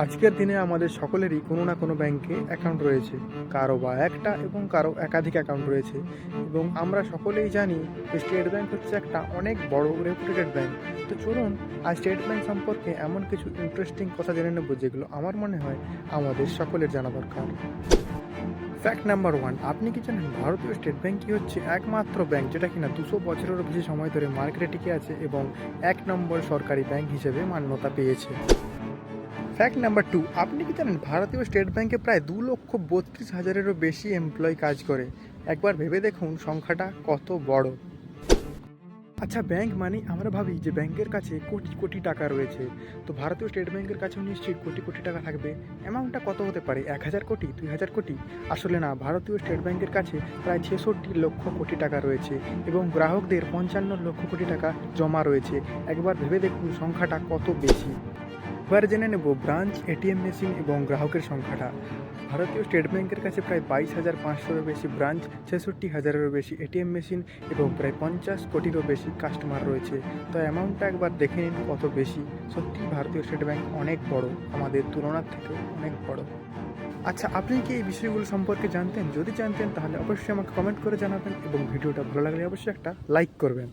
আজকের দিনে আমাদের সকলেরই কোনো না কোনো ব্যাংকে অ্যাকাউন্ট রয়েছে, কারো বা একটা এবং কারো একাধিক অ্যাকাউন্ট রয়েছে। এবং আমরা সকলেই জানি যে স্টেট ব্যাংক হচ্ছে একটা অনেক বড় রেপুটেড ব্যাংক। তো চলুন আজ স্টেট ব্যাংক সম্পর্কে এমন কিছু ইন্টারেস্টিং কথা জেনে নেব যেগুলো আমার মনে হয় আমাদের সকলের জানা দরকার। ফ্যাক্ট নাম্বার 1, আপনি কি জানেন ভারতীয় স্টেট ব্যাংকই হচ্ছে একমাত্র ব্যাংক যেটা কিনা 200 বছরেরও বেশি সময় ধরে মার্কেটে টিকে আছে এবং 1 নম্বর সরকারি ব্যাংক হিসেবে মান্যতা পেয়েছে। ফ্যাক্ট নাম্বার 2, আপনি কি জানেন ভারতীয় স্টেট ব্যাংকে প্রায় 2,32,000-এরও বেশি এমপ্লয়ি কাজ করে। একবার ভেবে দেখুন সংখ্যাটা কত বড়। আচ্ছা, ব্যাংক মানে আমরা ভাবি যে ব্যাংকের কাছে কোটি কোটি টাকা রয়েছে। তো ভারতীয় স্টেট ব্যাংকের কাছেও নিশ্চয়ই কোটি কোটি টাকা থাকবে। অ্যামাউন্টটা কত হতে পারে? 1,000 কোটি, 2,000 কোটি? আসলে না, ভারতীয় স্টেট ব্যাংকের কাছে প্রায় 66 লক্ষ কোটি টাকা রয়েছে এবং গ্রাহকদের 55 লক্ষ কোটি টাকা জমা রয়েছে। একবার ভেবে দেখুন সংখ্যাটা কত বেশি। এবার জেনে নেব ব্রাঞ্চ, এটিএম মেশিন এবং গ্রাহকের সংখ্যাটা। ভারতীয় স্টেট ব্যাংকের কাছে প্রায় 22,500-এরও বেশি ব্রাঞ্চ, 66,000-এরও বেশি এটিএম মেশিন এবং প্রায় 50 কোটিরও বেশি কাস্টমার রয়েছে। তো অ্যামাউন্টটা একবার দেখে নিন কত বেশি। সত্যিই ভারতীয় স্টেট ব্যাংক অনেক বড়, আমাদের তুলনার থেকেও অনেক বড়। আচ্ছা, আপনি কি এই বিষয়গুলো সম্পর্কে জানতেন? যদি জানতেন তাহলে অবশ্যই আমাকে কমেন্ট করে জানাবেন এবং ভিডিওটা ভালো লাগলে অবশ্যই একটা লাইক করবেন।